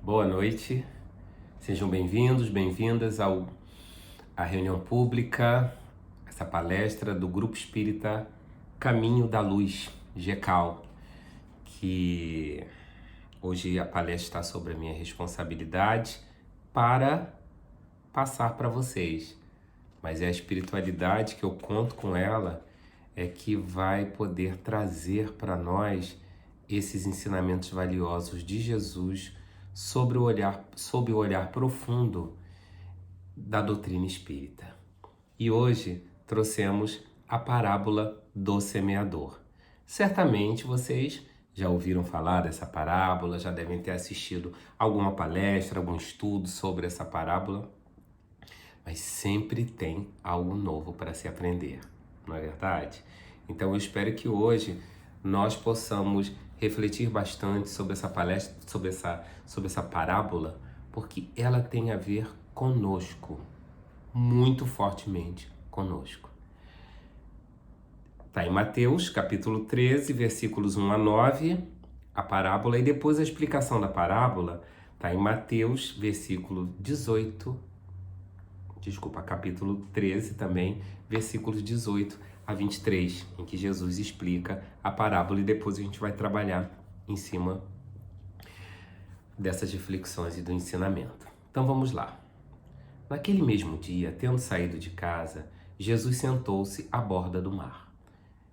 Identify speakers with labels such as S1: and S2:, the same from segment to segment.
S1: Boa noite, sejam bem-vindos, bem-vindas à reunião pública, essa palestra do Grupo Espírita Caminho da Luz, GECAL, que hoje a palestra está sobre a minha responsabilidade para passar para vocês, mas é a espiritualidade que eu conto com ela é que vai poder trazer para nós esses ensinamentos valiosos de Jesus sob o olhar profundo da doutrina espírita. E hoje trouxemos a parábola do semeador. Certamente vocês já ouviram falar dessa parábola, já devem ter assistido alguma palestra, algum estudo sobre essa parábola, mas sempre tem algo novo para se aprender, não é verdade? Então eu espero que hoje nós possamos refletir bastante sobre essa palestra, sobre essa parábola, porque ela tem a ver conosco, muito fortemente conosco. Está em Mateus, capítulo 13, versículos 1 a 9, a parábola, e depois a explicação da parábola está em Mateus, capítulo 13 também, versículos 18 a 23, em que Jesus explica a parábola e depois a gente vai trabalhar em cima dessas reflexões e do ensinamento. Então vamos lá. Naquele mesmo dia, tendo saído de casa, Jesus sentou-se à borda do mar.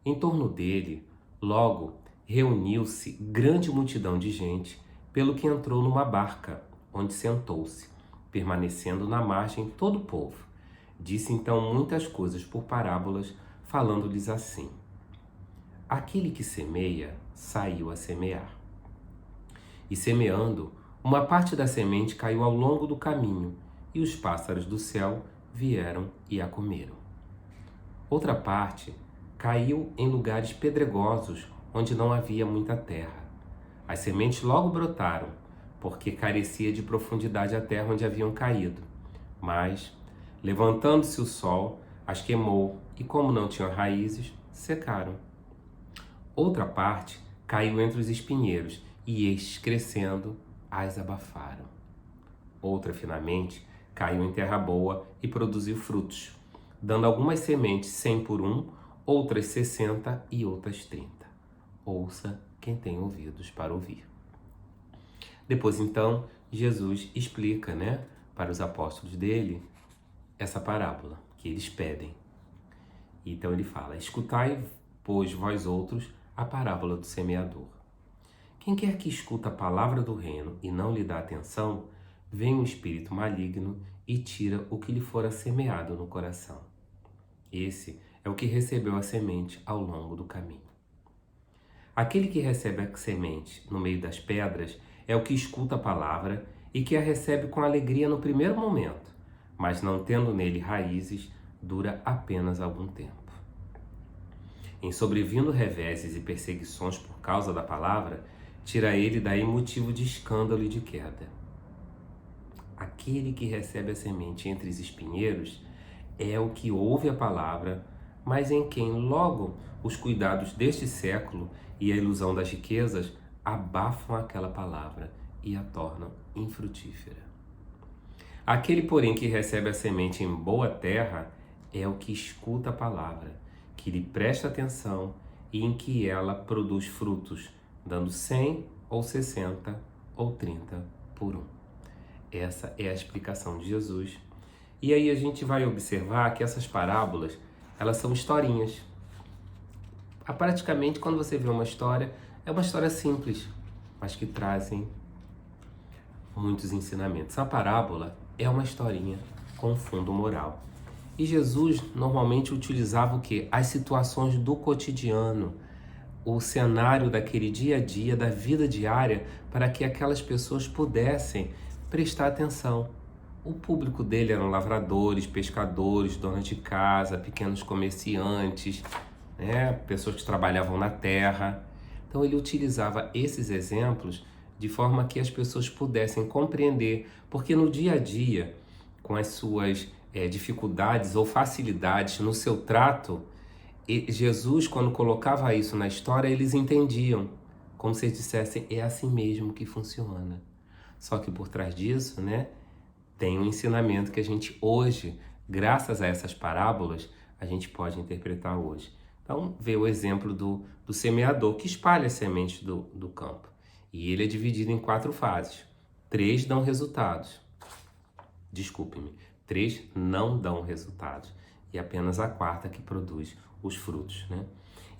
S1: Em torno dele, logo, reuniu-se grande multidão de gente, pelo que entrou numa barca, onde sentou-se, permanecendo na margem todo o povo. Disse então muitas coisas por parábolas, falando-lhes assim: Aquele que semeia, saiu a semear. E semeando, uma parte da semente caiu ao longo do caminho, e os pássaros do céu vieram e a comeram. Outra parte caiu em lugares pedregosos, onde não havia muita terra. As sementes logo brotaram, porque carecia de profundidade a terra onde haviam caído. Mas, levantando-se o sol, as queimou, e como não tinham raízes, secaram. Outra parte caiu entre os espinheiros, e estes, crescendo, as abafaram. Outra, finalmente, caiu em terra boa e produziu frutos, dando algumas sementes 100 por um, outras 60 e outras 30. Ouça quem tem ouvidos para ouvir. Depois, então, Jesus explica, para os apóstolos dele, essa parábola que eles pedem. Então ele fala: Escutai, pois, vós outros, a parábola do semeador. Quem quer que escuta a palavra do reino e não lhe dá atenção, vem um espírito maligno e tira o que lhe fora semeado no coração. Esse é o que recebeu a semente ao longo do caminho. Aquele que recebe a semente no meio das pedras é o que escuta a palavra e que a recebe com alegria no primeiro momento, mas não tendo nele raízes, dura apenas algum tempo. Em sobrevindo reveses e perseguições por causa da palavra, tira ele daí motivo de escândalo e de queda. Aquele que recebe a semente entre os espinheiros é o que ouve a palavra, mas em quem logo os cuidados deste século e a ilusão das riquezas abafam aquela palavra e a tornam infrutífera. Aquele, porém, que recebe a semente em boa terra é o que escuta a palavra, que lhe presta atenção e em que ela produz frutos, dando 100 ou 60 ou 30 por um. Essa é a explicação de Jesus. E aí a gente vai observar que essas parábolas, elas são historinhas. Praticamente, quando você vê uma história, é uma história simples, mas que trazem muitos ensinamentos. A parábola é uma historinha com fundo moral. E Jesus normalmente utilizava o quê? As situações do cotidiano, o cenário daquele dia a dia, da vida diária, para que aquelas pessoas pudessem prestar atenção. O público dele eram lavradores, pescadores, donas de casa, pequenos comerciantes, pessoas que trabalhavam na terra. Então ele utilizava esses exemplos de forma que as pessoas pudessem compreender, porque no dia a dia, com as suas dificuldades ou facilidades no seu trato, Jesus, quando colocava isso na história, eles entendiam, como se eles dissessem: é assim mesmo que funciona. Só que por trás disso, né, tem um ensinamento que a gente hoje, graças a essas parábolas, a gente pode interpretar hoje. Então, vê o exemplo do semeador que espalha as sementes do campo. E ele é dividido em 4 fases. 3 dão resultados. Desculpe-me, 3 não dão resultados. E apenas a quarta que produz os frutos, né?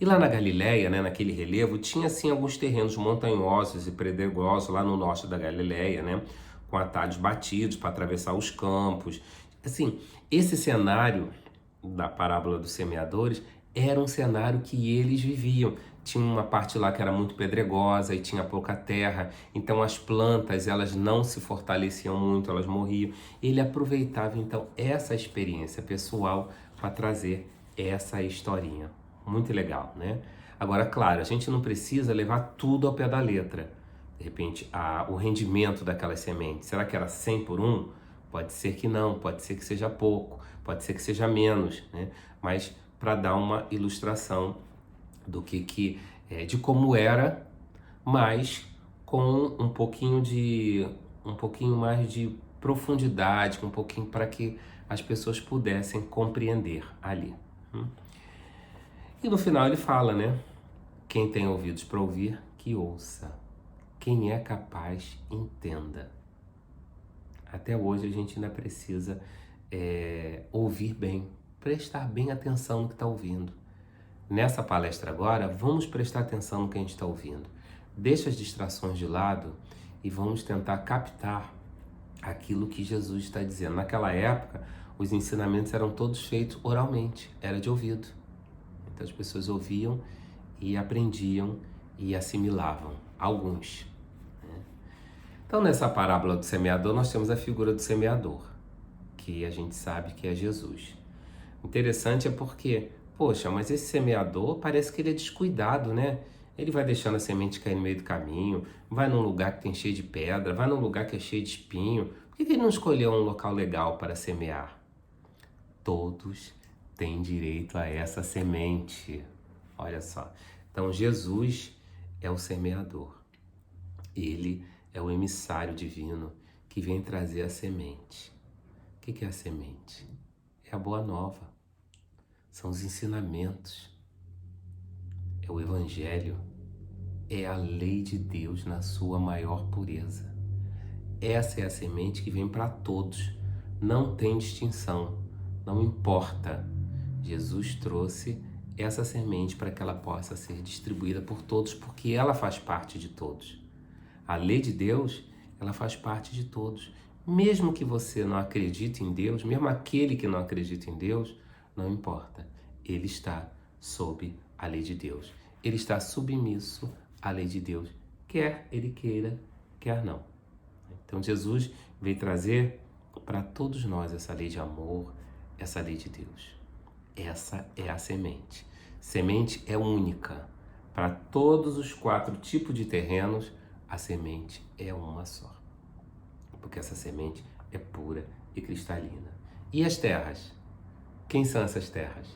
S1: E lá na Galileia, né, naquele relevo, tinha assim alguns terrenos montanhosos e pedregosos lá no norte da Galileia, né, com atalhos batidos para atravessar os campos. Assim, esse cenário da parábola dos semeadores era um cenário que eles viviam. Tinha uma parte lá que era muito pedregosa e tinha pouca terra, então as plantas elas não se fortaleciam muito, elas morriam. Ele aproveitava então essa experiência pessoal para trazer essa historinha. Muito legal, né? Agora, claro, a gente não precisa levar tudo ao pé da letra. De repente, o rendimento daquelas sementes, será que era 100 por 1? Pode ser que não, pode ser que seja pouco, pode ser que seja menos, né? Mas para dar uma ilustração do de como era, mas com um pouquinho mais de profundidade, um pouquinho para que as pessoas pudessem compreender ali. E no final ele fala, né? Quem tem ouvidos para ouvir, que ouça. Quem é capaz, entenda. Até hoje a gente ainda precisa ouvir bem, prestar bem atenção no que está ouvindo. Nessa palestra agora, vamos prestar atenção no que a gente está ouvindo. Deixa as distrações de lado e vamos tentar captar aquilo que Jesus está dizendo. Naquela época, os ensinamentos eram todos feitos oralmente, era de ouvido. Então as pessoas ouviam e aprendiam e assimilavam, alguns. Né? Então nessa parábola do semeador nós temos a figura do semeador, que a gente sabe que é Jesus. Interessante é porque, poxa, mas esse semeador parece que ele é descuidado, né? Ele vai deixando a semente cair no meio do caminho, vai num lugar que tem cheio de pedra, vai num lugar que é cheio de espinho. Por que ele não escolheu um local legal para semear? Todos têm direito a essa semente. Olha só. Então Jesus é o semeador. Ele é o emissário divino que vem trazer a semente. O que é a semente? É a boa nova. São os ensinamentos. É o evangelho. É a lei de Deus na sua maior pureza. Essa é a semente que vem para todos. Não tem distinção. Não importa. Jesus trouxe essa semente para que ela possa ser distribuída por todos, porque ela faz parte de todos. A lei de Deus, ela faz parte de todos. Mesmo que você não acredite em Deus, mesmo aquele que não acredita em Deus, não importa. Ele está sob a lei de Deus. Ele está submisso à lei de Deus, quer ele queira, quer não. Então Jesus veio trazer para todos nós essa lei de amor, essa lei de Deus. Essa é a semente. Semente é única. Para todos os 4 tipos de terrenos, a semente é uma só. Porque essa semente é pura e cristalina. E as terras? Quem são essas terras?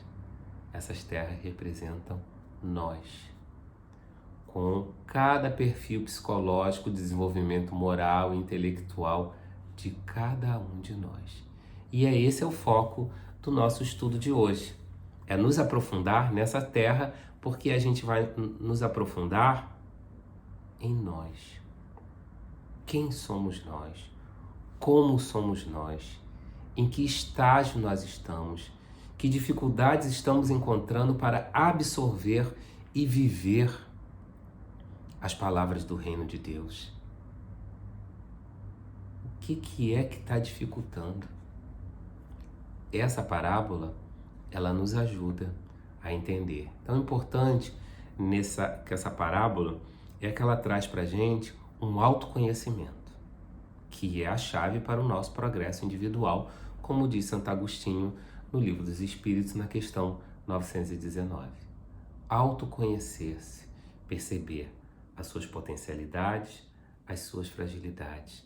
S1: Essas terras representam nós. Com cada perfil psicológico, desenvolvimento moral e intelectual de cada um de nós. E esse é o foco do nosso estudo de hoje. É nos aprofundar nessa terra, porque a gente vai nos aprofundar em nós. Quem somos nós? Como somos nós? Em que estágio nós estamos? Que dificuldades estamos encontrando para absorver e viver as palavras do reino de Deus? O que é que está dificultando? Essa parábola, ela nos ajuda a entender. Então, é importante que essa parábola é que ela traz para a gente um autoconhecimento, que é a chave para o nosso progresso individual, como diz Santo Agostinho no Livro dos Espíritos, na questão 919. Autoconhecer-se, perceber as suas potencialidades, as suas fragilidades,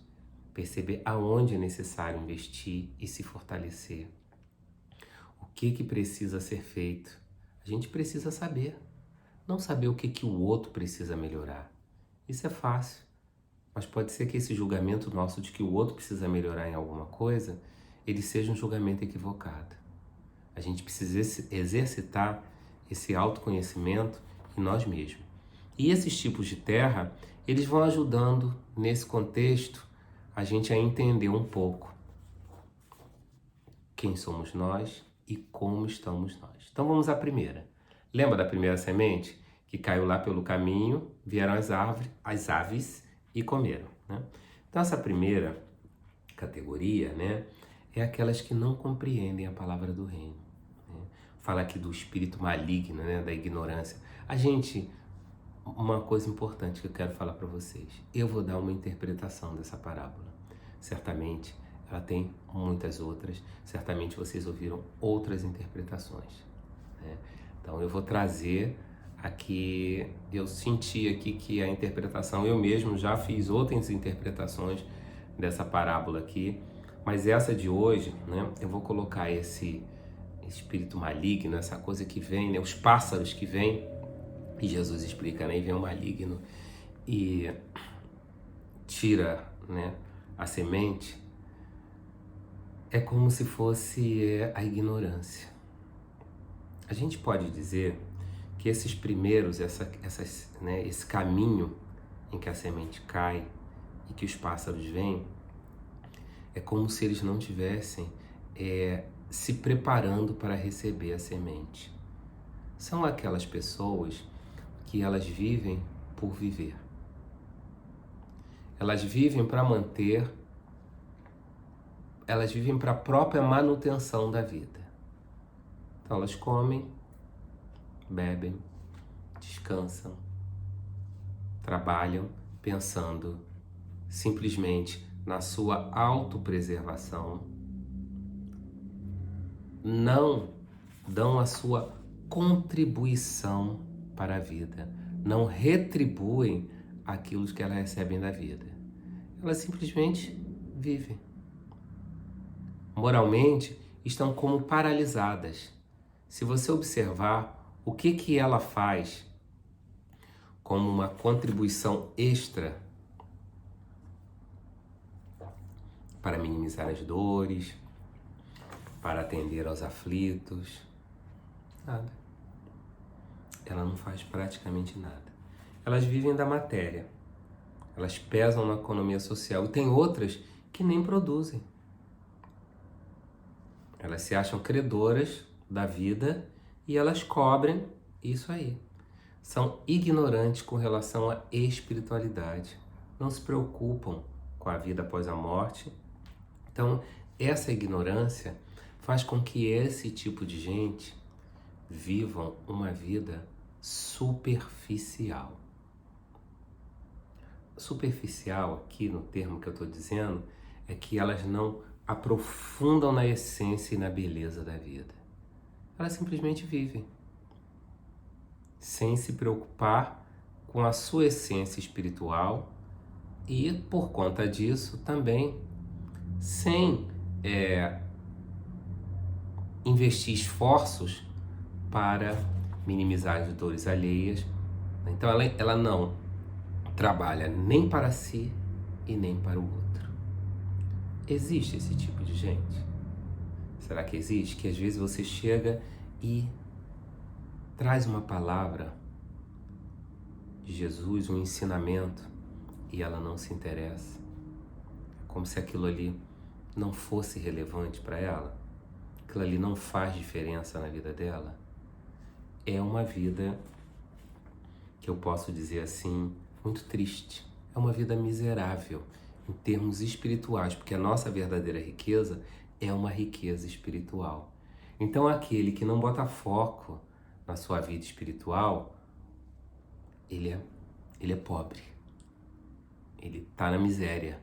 S1: perceber aonde é necessário investir e se fortalecer. O que precisa ser feito? A gente precisa saber. Não saber o que o outro precisa melhorar. Isso é fácil. mas pode ser que esse julgamento nosso de que o outro precisa melhorar em alguma coisa, ele seja um julgamento equivocado. A gente precisa exercitar esse autoconhecimento em nós mesmos. E esses tipos de terra, eles vão ajudando nesse contexto a gente a entender um pouco quem somos nós e como estamos nós. Então vamos à primeira. Lembra da primeira semente que caiu lá pelo caminho, vieram as aves e comeram, né? Então essa primeira categoria, né, é aquelas que não compreendem a palavra do reino, né? Fala aqui do espírito maligno, né, da ignorância. Uma coisa importante que eu quero falar para vocês. Eu vou dar uma interpretação dessa parábola. Certamente ela tem muitas outras. Certamente vocês ouviram outras interpretações, né? Então eu vou trazer aqui. Eu senti aqui que a interpretação, eu mesmo já fiz outras interpretações dessa parábola aqui, mas essa de hoje, né, eu vou colocar esse espírito maligno, essa coisa que vem, né, os pássaros que vêm. E Jesus explica, né? E vem o maligno e tira, né, a semente. É como se fosse a ignorância. A gente pode dizer que esses primeiros, né, esse caminho em que a semente cai e que os pássaros vêm, é como se eles não tivessem se preparando para receber a semente. São aquelas pessoas que elas vivem por viver. Elas vivem para manter, elas vivem para a própria manutenção da vida. Então elas comem, bebem, descansam, trabalham pensando simplesmente na sua autopreservação, não dão a sua contribuição para a vida, não retribuem aquilo que elas recebem da vida. Elas simplesmente vivem. Moralmente, estão como paralisadas. Se você observar o que ela faz como uma contribuição extra para minimizar as dores, para atender aos aflitos, nada. Ela não faz praticamente nada. Elas vivem da matéria. Elas pesam na economia social. E tem outras que nem produzem. Elas se acham credoras da vida e elas cobrem isso aí. São ignorantes com relação à espiritualidade. Não se preocupam com a vida após a morte. Então, essa ignorância faz com que esse tipo de gente vivam uma vida superficial. Superficial, aqui no termo que eu estou dizendo, é que elas não aprofundam na essência e na beleza da vida. Elas simplesmente vivem, sem se preocupar com a sua essência espiritual e, por conta disso, também sem investir esforços para minimizar as dores alheias. Então ela não trabalha nem para si e nem para o outro. Existe esse tipo de gente? Será que existe? Que às vezes você chega e traz uma palavra de Jesus, um ensinamento, e ela não se interessa. Como se aquilo ali não fosse relevante para ela. Aquilo ali não faz diferença na vida dela. É uma vida que eu posso dizer assim, muito triste. É uma vida miserável em termos espirituais, porque a nossa verdadeira riqueza é uma riqueza espiritual. Então aquele que não bota foco na sua vida espiritual, ele é pobre. Ele está na miséria.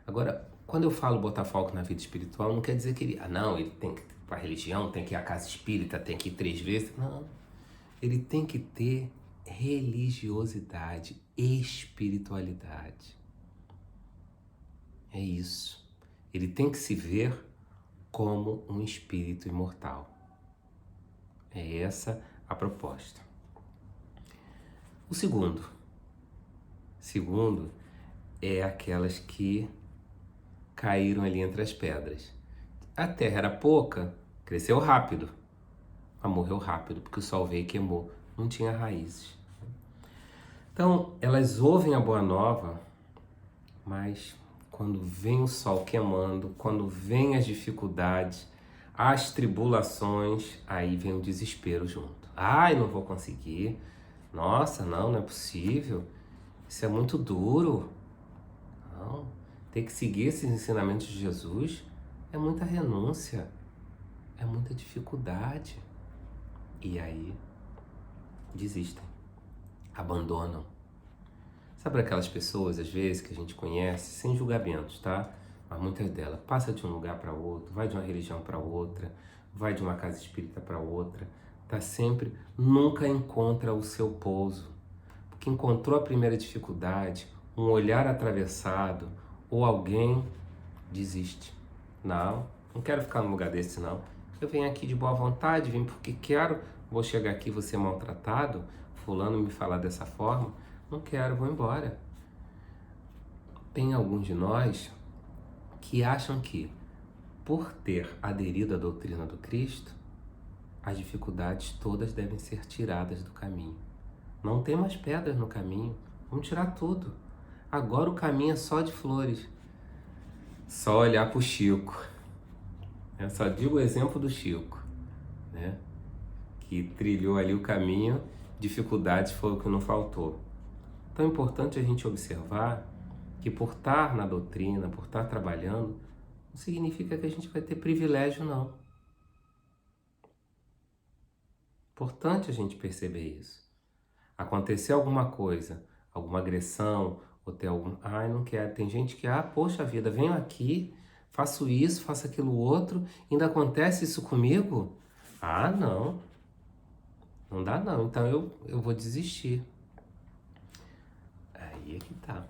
S1: Agora, quando eu falo botar foco na vida espiritual, não quer dizer que ele tem que ir para a religião, tem que ir à casa espírita, tem que ir 3 vezes. Não. Ele tem que ter religiosidade, espiritualidade. É isso. Ele tem que se ver como um espírito imortal. É essa a proposta. O segundo, Segundo, é aquelas que caíram ali entre as pedras. A terra era pouca, cresceu rápido, mas morreu rápido, porque o sol veio e queimou, não tinha raízes. Então, elas ouvem a boa nova, mas quando vem o sol queimando, quando vem as dificuldades, as tribulações, aí vem o desespero junto. Ai, não vou conseguir. Nossa, não é possível. Isso é muito duro. Não, ter que seguir esses ensinamentos de Jesus é muita renúncia, é muita dificuldade. E aí desistem, abandonam. Sabe aquelas pessoas, às vezes, que a gente conhece, sem julgamentos, tá? Mas muitas delas passa de um lugar para outro, vai de uma religião para outra, vai de uma casa espírita para outra, tá sempre, nunca encontra o seu pouso. Porque encontrou a primeira dificuldade, um olhar atravessado, ou alguém desiste. Não quero ficar num lugar desse não. Eu venho aqui de boa vontade, vim porque quero, vou chegar aqui e vou ser maltratado, fulano me falar dessa forma, não quero, vou embora. Tem alguns de nós que acham que, por ter aderido à doutrina do Cristo, as dificuldades todas devem ser tiradas do caminho. Não tem mais pedras no caminho, vamos tirar tudo. Agora o caminho é só de flores. Só olhar para o Chico. Eu só digo o exemplo do Chico, né? Que trilhou ali o caminho, dificuldades foi o que não faltou. Então é importante a gente observar que por estar na doutrina, por estar trabalhando, não significa que a gente vai ter privilégio, não. Importante a gente perceber isso. Acontecer alguma coisa, alguma agressão, ou ter algum... Ai, não quero. Tem gente que, poxa vida, venho aqui, faço isso, faço aquilo outro, ainda acontece isso comigo? Não. Não dá não, então eu vou desistir. Aí é que tá.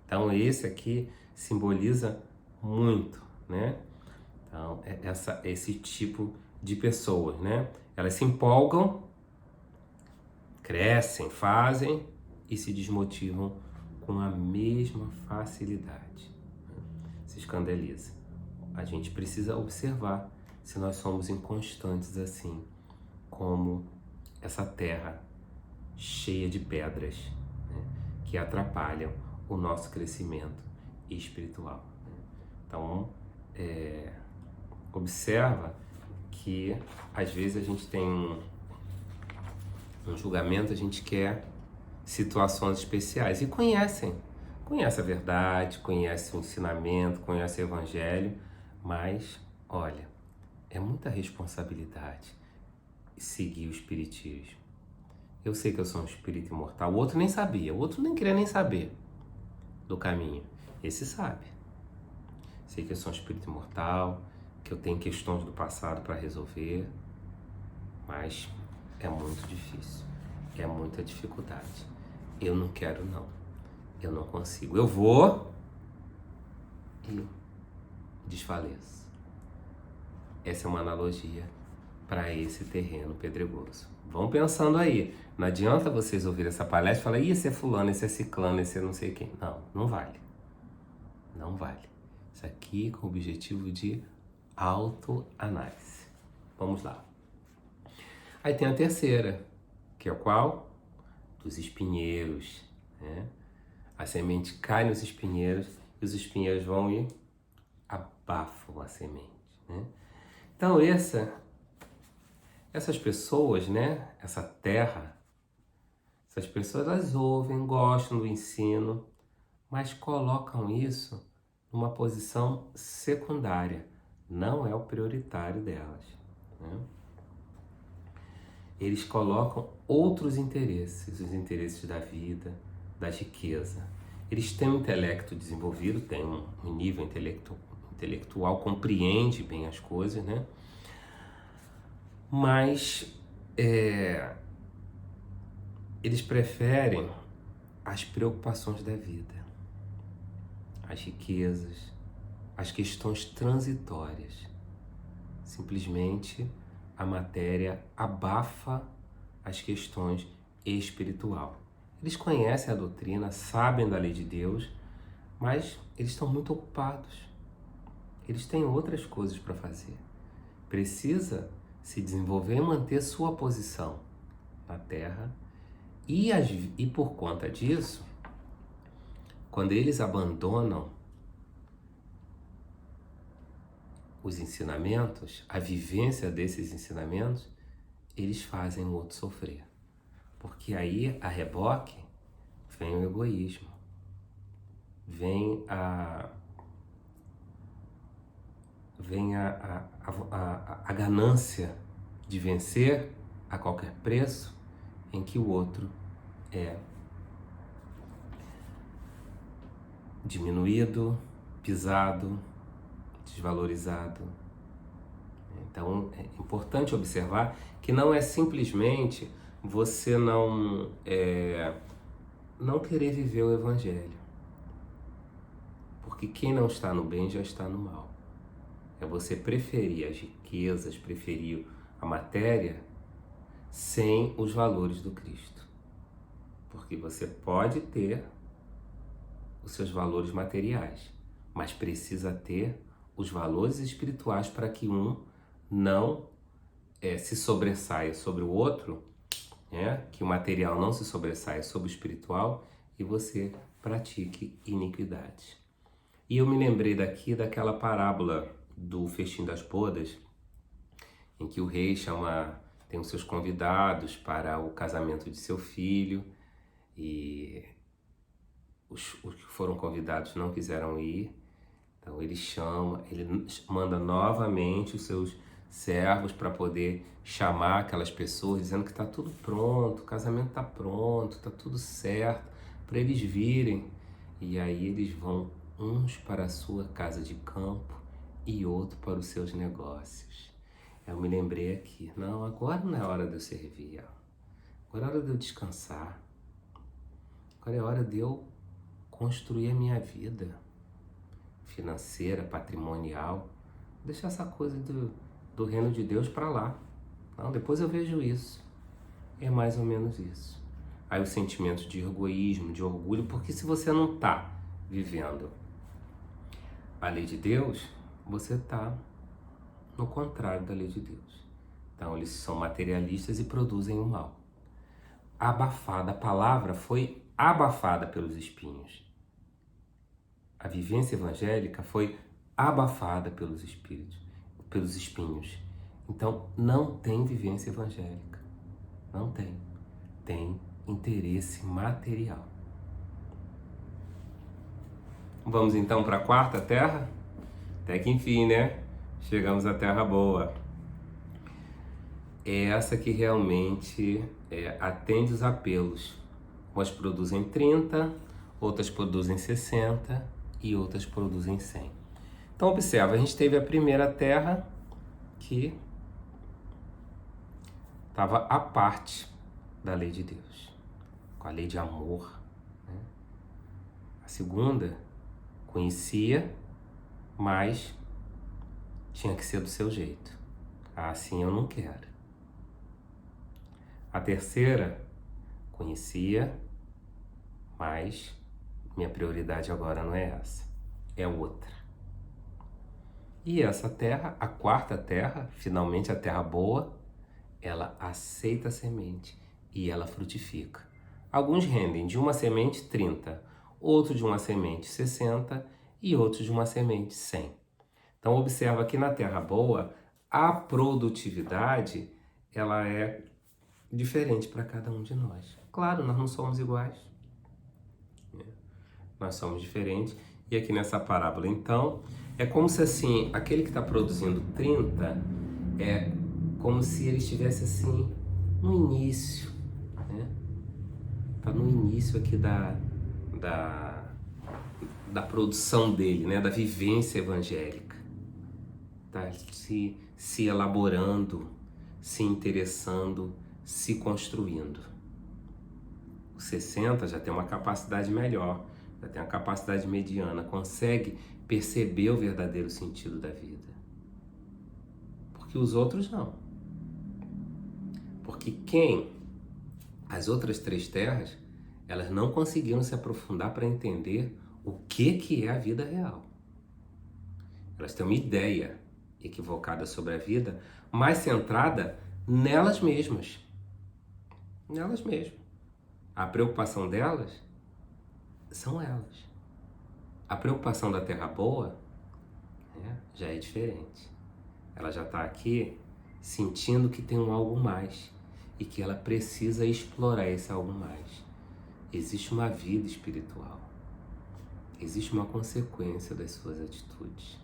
S1: Então esse aqui simboliza muito, né? Então esse tipo de pessoas, né? Elas se empolgam, crescem, fazem e se desmotivam com a mesma facilidade. Se escandaliza. A gente precisa observar se nós somos inconstantes assim, como essa terra cheia de pedras, né, que atrapalham o nosso crescimento espiritual. Então, observa que às vezes a gente tem um julgamento, a gente quer situações especiais e conhece a verdade, conhece o ensinamento, conhece o evangelho, mas olha, é muita responsabilidade seguir o espiritismo. Eu sei que eu sou um espírito imortal, o outro nem sabia, o outro nem queria nem saber do caminho. Esse sabe. Sei que eu sou um espírito imortal, que eu tenho questões do passado para resolver, mas é muito difícil, é muita dificuldade. Eu não quero não, eu não consigo. Eu vou e desfaleço. Essa é uma analogia para esse terreno pedregoso. Vão pensando aí. Não adianta vocês ouvirem essa palestra e falar, esse é fulano, esse é ciclano, esse é não sei quem. Não vale. Não vale. Isso aqui com o objetivo de autoanálise. Vamos lá. Aí tem a terceira, que é qual? Dos espinheiros, né? A semente cai nos espinheiros e os espinheiros vão e abafam a semente, né? Então essas pessoas, né? Essa terra, essas pessoas, elas ouvem, gostam do ensino, mas colocam isso numa posição secundária, não é o prioritário delas, né? Eles colocam outros interesses, os interesses da vida, da riqueza. Eles têm um intelecto desenvolvido, têm um nível intelectual, compreende bem as coisas, né? Mas eles preferem as preocupações da vida, as riquezas, as questões transitórias. Simplesmente a matéria abafa as questões espiritual. Eles conhecem a doutrina, sabem da lei de Deus, mas eles estão muito ocupados. Eles têm outras coisas para fazer. Precisa se desenvolver e manter sua posição na terra. E por conta disso, quando eles abandonam os ensinamentos, a vivência desses ensinamentos, eles fazem o outro sofrer. Porque aí, a reboque, vem o egoísmo, vem a ganância de vencer a qualquer preço, em que o outro é diminuído, pisado, desvalorizado. Então é importante observar que não é simplesmente você não querer viver o Evangelho, porque quem não está no bem já está no mal. É você preferir as riquezas, preferir a matéria sem os valores do Cristo, porque você pode ter os seus valores materiais, mas precisa ter os valores espirituais para que um não se sobressaia sobre o outro, que o material não se sobressaia sobre o espiritual e você pratique iniquidades. E eu me lembrei daquela parábola do festim das bodas, em que o rei tem os seus convidados para o casamento de seu filho e os que foram convidados não quiseram ir. Então ele manda novamente os seus servos para poder chamar aquelas pessoas, dizendo que está tudo pronto, o casamento está pronto, está tudo certo, para eles virem. E aí eles vão uns para a sua casa de campo e outro para os seus negócios. Eu me lembrei aqui, não, agora não é hora de eu servir, agora é hora de eu descansar, agora é hora de eu construir a minha vida financeira, patrimonial, deixar essa coisa do reino de Deus para lá. Não, depois eu vejo isso. É mais ou menos isso. Aí o sentimento de egoísmo, de orgulho, porque se você não está vivendo a lei de Deus, você está no contrário da lei de Deus. Então eles são materialistas e produzem o mal. A palavra foi abafada pelos espinhos. A vivência evangélica foi abafada pelos espinhos. Então não tem vivência evangélica. Não tem. Tem interesse material. Vamos então para a quarta terra? Até que enfim, né? Chegamos à terra boa. É essa que realmente atende os apelos. Umas produzem 30, outras produzem 60 e outras produzem 100. Então observa, a gente teve a primeira terra que estava à parte da lei de Deus, com a lei de amor, né? A segunda conhecia, mas tinha que ser do seu jeito. Assim eu não quero. A terceira conhecia, mas minha prioridade agora não é essa, é outra. E essa terra, a quarta terra, finalmente a terra boa, ela aceita a semente e ela frutifica. Alguns rendem de uma semente 30, outro de uma semente 60 e outro de uma semente 100. Então observa que na terra boa, a produtividade ela é diferente para cada um de nós. Claro, nós não somos iguais. Nós somos diferentes. E aqui nessa parábola, então, é como se assim, aquele que está produzindo 30 é como se ele estivesse assim no início, né? Tá no início aqui da produção dele, né? Da vivência evangélica. Tá se elaborando, se interessando, se construindo. O 60 já tem uma capacidade melhor, já tem uma capacidade mediana, consegue perceber o verdadeiro sentido da vida. Porque os outros não. Porque as outras 3 terras, Elas não conseguiram se aprofundar para entender o que é a vida real. Elas têm uma ideia equivocada sobre a vida, mais centrada nelas mesmas. Nelas mesmas. A preocupação delas são elas. A preocupação da Terra Boa, né, já é diferente. Ela já está aqui sentindo que tem um algo mais e que ela precisa explorar esse algo mais. Existe uma vida espiritual. Existe uma consequência das suas atitudes.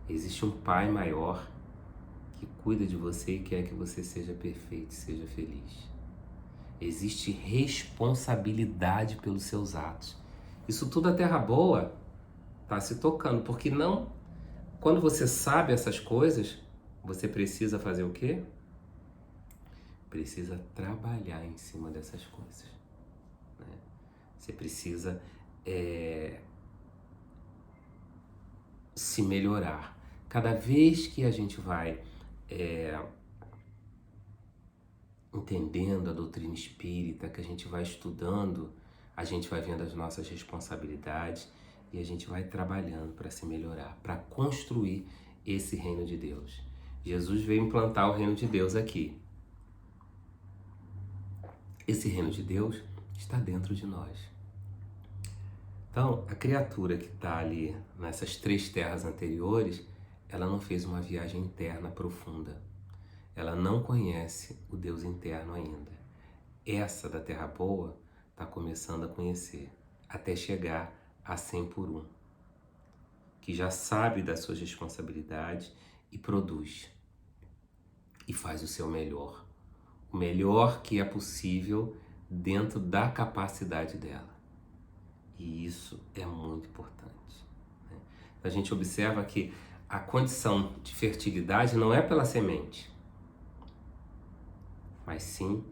S1: Existe um Pai maior que cuida de você e quer que você seja perfeito e seja feliz. Existe responsabilidade pelos seus atos. Isso tudo a Terra Boa está se tocando, porque não, quando você sabe essas coisas, você precisa fazer o quê? Precisa trabalhar em cima dessas coisas, né? Você precisa se melhorar. Cada vez que a gente vai entendendo a doutrina espírita, que a gente vai estudando, a gente vai vendo as nossas responsabilidades e a gente vai trabalhando para se melhorar, para construir esse reino de Deus. Jesus veio implantar o reino de Deus aqui. Esse reino de Deus está dentro de nós. Então, a criatura que está ali nessas 3 terras anteriores, ela não fez uma viagem interna profunda. Ela não conhece o Deus interno ainda. Essa da Terra Boa está começando a conhecer, até chegar a 100 por 1, que já sabe das suas responsabilidades e produz, e faz o seu melhor. O melhor que é possível dentro da capacidade dela. E isso é muito importante, né? A gente observa que a condição de fertilidade não é pela semente, mas sim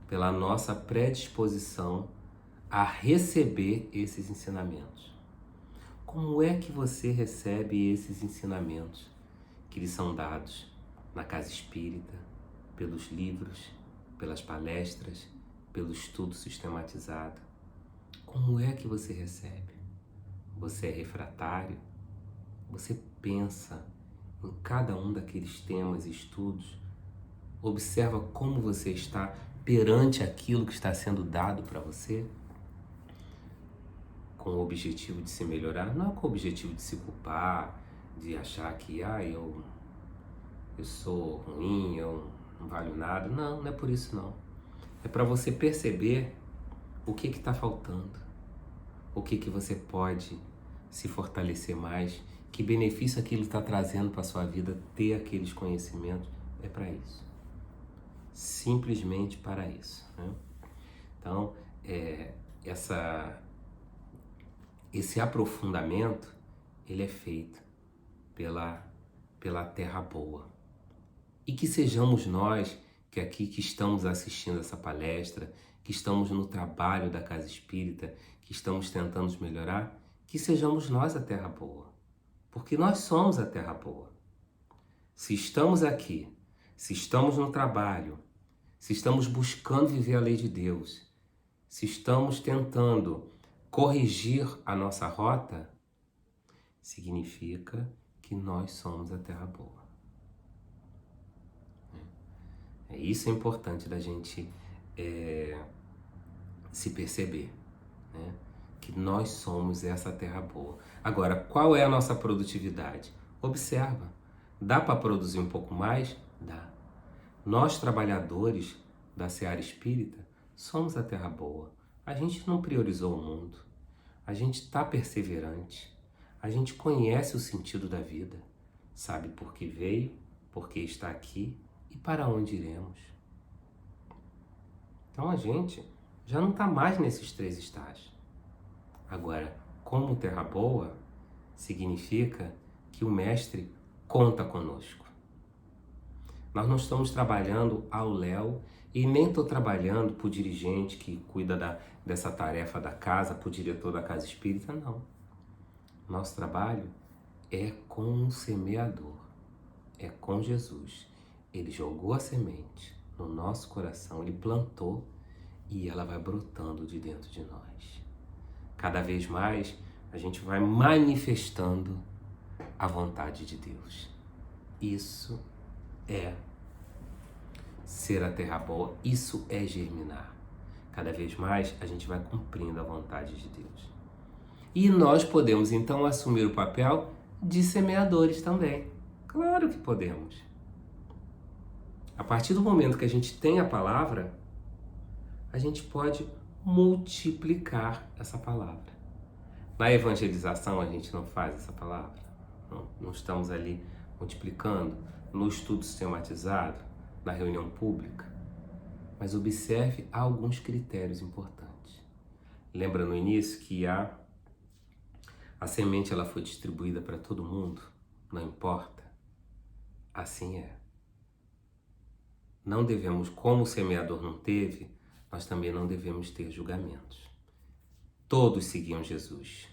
S1: pela nossa predisposição a receber esses ensinamentos. Como é que você recebe esses ensinamentos que lhe são dados na casa espírita, pelos livros, pelas palestras, pelo estudo sistematizado? Como é que você recebe? Você é refratário? Você pensa em cada um daqueles temas e estudos? Observa como você está perante aquilo que está sendo dado para você? Com o objetivo de se melhorar? Não com o objetivo de se culpar, de achar que eu sou ruim, eu não valho nada. Não, não é por isso não. É para você perceber o que está faltando, o que você pode se fortalecer mais, que benefício aquilo está trazendo para a sua vida, ter aqueles conhecimentos. É para isso. Simplesmente para isso, né? Então, esse aprofundamento, ele é feito pela Terra Boa. E que sejamos nós que aqui que estamos assistindo essa palestra, que estamos no trabalho da Casa Espírita, que estamos tentando nos melhorar, que sejamos nós a Terra Boa. Porque nós somos a Terra Boa. Se estamos aqui, se estamos no trabalho, se estamos buscando viver a lei de Deus, se estamos tentando corrigir a nossa rota, significa que nós somos a Terra Boa. Isso é importante da gente se perceber, né? Que nós somos essa Terra Boa. Agora, qual é a nossa produtividade? Observa. Dá para produzir um pouco mais? Dá. Nós, trabalhadores da Seara Espírita, somos a Terra Boa. A gente não priorizou o mundo. A gente está perseverante. A gente conhece o sentido da vida. Sabe por que veio, por que está aqui e para onde iremos. Então a gente já não está mais nesses 3 estágios. Agora, como Terra Boa, significa que o Mestre conta conosco. Nós não estamos trabalhando ao léu e nem estou trabalhando para o dirigente que cuida dessa tarefa da casa, para o diretor da Casa Espírita, não. Nosso trabalho é com o semeador, é com Jesus. Ele jogou a semente no nosso coração, ele plantou e ela vai brotando de dentro de nós. Cada vez mais a gente vai manifestando a vontade de Deus. Isso é ser a terra boa, isso é germinar. Cada vez mais a gente vai cumprindo a vontade de Deus. E nós podemos então assumir o papel de semeadores também. Claro que podemos. A partir do momento que a gente tem a palavra, a gente pode multiplicar essa palavra. Na evangelização a gente não faz essa palavra. Não estamos ali multiplicando no estudo sistematizado, na reunião pública. Mas observe alguns critérios importantes. Lembra no início que a semente ela foi distribuída para todo mundo? Não importa. Assim é. Não devemos, como o semeador não teve, nós também não devemos ter julgamentos. Todos seguiam Jesus.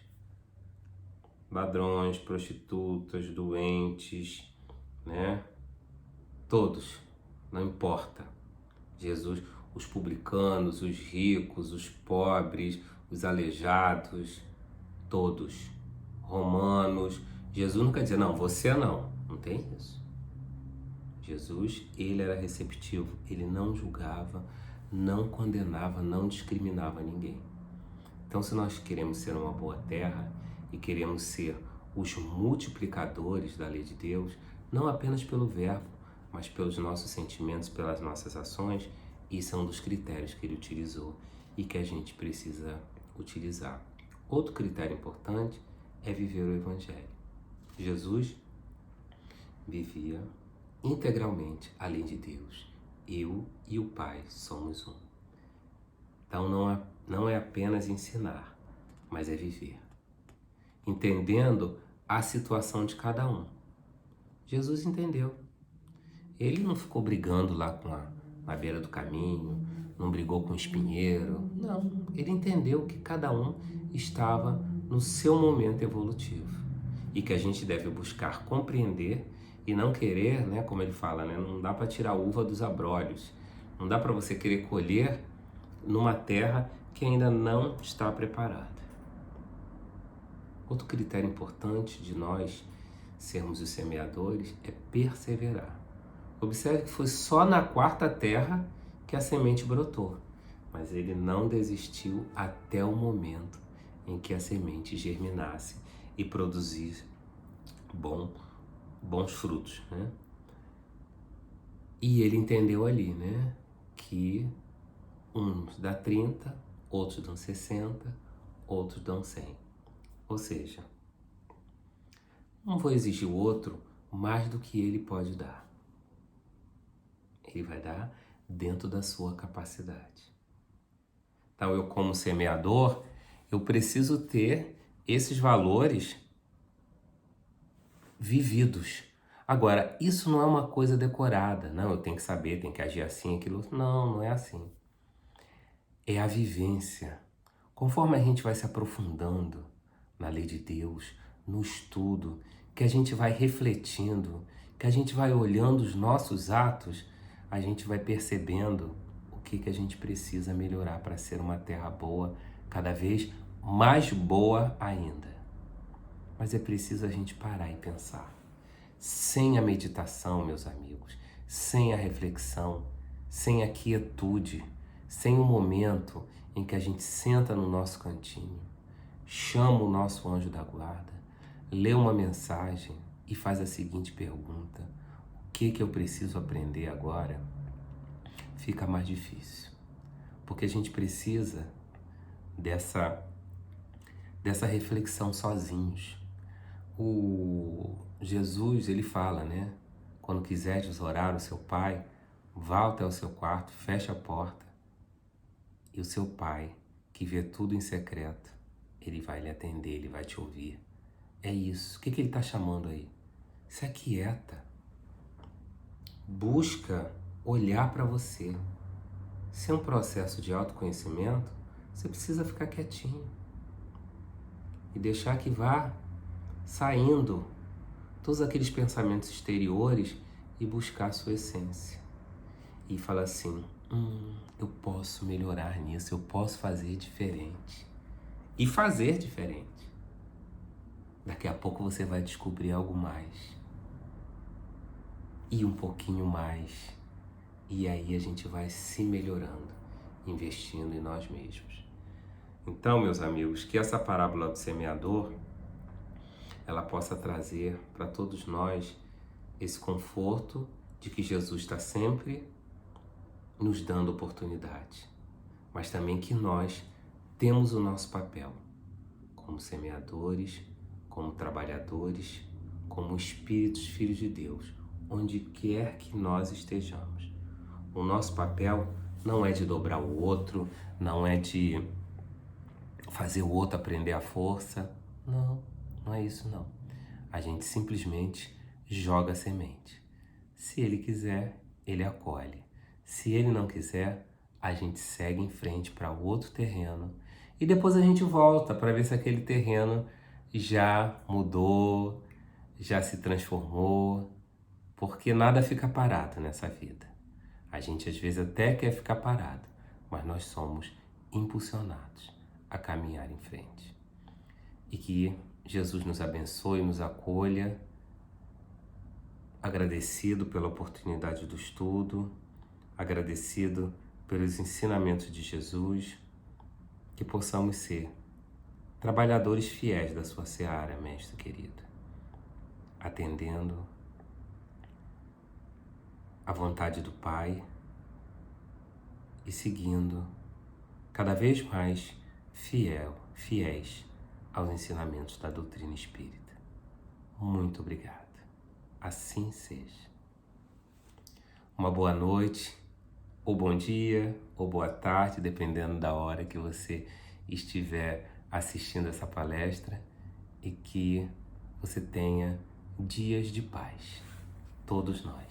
S1: Ladrões, prostitutas, doentes, né? Todos, não importa. Jesus, os publicanos, os ricos, os pobres, os aleijados, todos. Romanos. Jesus nunca dizia, não, você não. Não tem isso. Jesus, ele era receptivo, ele não julgava, não condenava, não discriminava ninguém. Então, se nós queremos ser uma boa terra e queremos ser os multiplicadores da lei de Deus, não apenas pelo verbo, mas pelos nossos sentimentos, pelas nossas ações, isso é um dos critérios que ele utilizou e que a gente precisa utilizar. Outro critério importante é viver o Evangelho. Jesus vivia integralmente a lei de Deus. Eu e o Pai somos um. Então não é apenas ensinar, mas é viver. Entendendo a situação de cada um. Jesus entendeu. Ele não ficou brigando lá na beira do caminho, não brigou com o espinheiro. Não, ele entendeu que cada um estava no seu momento evolutivo e que a gente deve buscar compreender e não querer, né, como ele fala, né, não dá para tirar a uva dos abrolhos. Não dá para você querer colher numa terra que ainda não está preparada. Outro critério importante de nós sermos os semeadores é perseverar. Observe que foi só na quarta terra que a semente brotou, mas ele não desistiu até o momento em que a semente germinasse e produzisse bons frutos, né? E ele entendeu ali, né, que uns dão 30, outros dão 60, outros dão 100. Ou seja, não vou exigir o outro mais do que ele pode dar. Ele vai dar dentro da sua capacidade. Então, eu como semeador, eu preciso ter esses valores vividos. Agora, isso não é uma coisa decorada. Não, eu tenho que saber, tenho que agir assim, aquilo. Não é assim. É a vivência. Conforme a gente vai se aprofundando na lei de Deus, no estudo, que a gente vai refletindo, que a gente vai olhando os nossos atos, a gente vai percebendo o que a gente precisa melhorar para ser uma terra boa, cada vez mais boa ainda. Mas é preciso a gente parar e pensar. Sem a meditação, meus amigos, sem a reflexão, sem a quietude, sem o momento em que a gente senta no nosso cantinho, chama o nosso anjo da guarda, lê uma mensagem e faz a seguinte pergunta: o que eu preciso aprender agora? Fica mais difícil, porque a gente precisa dessa reflexão sozinhos. O Jesus, ele fala, né? Quando quiseres orar o seu Pai, vá até o seu quarto, feche a porta e o seu Pai, que vê tudo em secreto, ele vai lhe atender, ele vai te ouvir. É isso. O que ele está chamando aí? Se aquieta. Busca olhar para você. Se é um processo de autoconhecimento, você precisa ficar quietinho e deixar que vá saindo todos aqueles pensamentos exteriores e buscar a sua essência. E fala assim: eu posso melhorar nisso, eu posso fazer diferente. E fazer diferente. Daqui a pouco você vai descobrir algo mais. E um pouquinho mais. E aí a gente vai se melhorando, investindo em nós mesmos. Então, meus amigos, que essa parábola do semeador, ela possa trazer para todos nós esse conforto de que Jesus está sempre nos dando oportunidade, mas também que nós temos o nosso papel como semeadores, como trabalhadores, como espíritos filhos de Deus, onde quer que nós estejamos. O nosso papel não é de dobrar o outro, não é de fazer o outro aprender a força. Não, não é isso não. A gente simplesmente joga a semente. Se ele quiser, ele acolhe. Se ele não quiser, a gente segue em frente para outro terreno e depois a gente volta para ver se aquele terreno já mudou, já se transformou, porque nada fica parado nessa vida. A gente às vezes até quer ficar parado, mas nós somos impulsionados a caminhar em frente. E que Jesus nos abençoe, nos acolha, agradecido pela oportunidade do estudo, agradecido pelos ensinamentos de Jesus, que possamos ser trabalhadores fiéis da sua seara, mestre querido, atendendo à vontade do Pai e seguindo cada vez mais fiéis aos ensinamentos da doutrina espírita. Muito obrigado. Assim seja. Uma boa noite, ou bom dia, ou boa tarde, dependendo da hora que você estiver assistindo essa palestra, e que você tenha dias de paz, todos nós.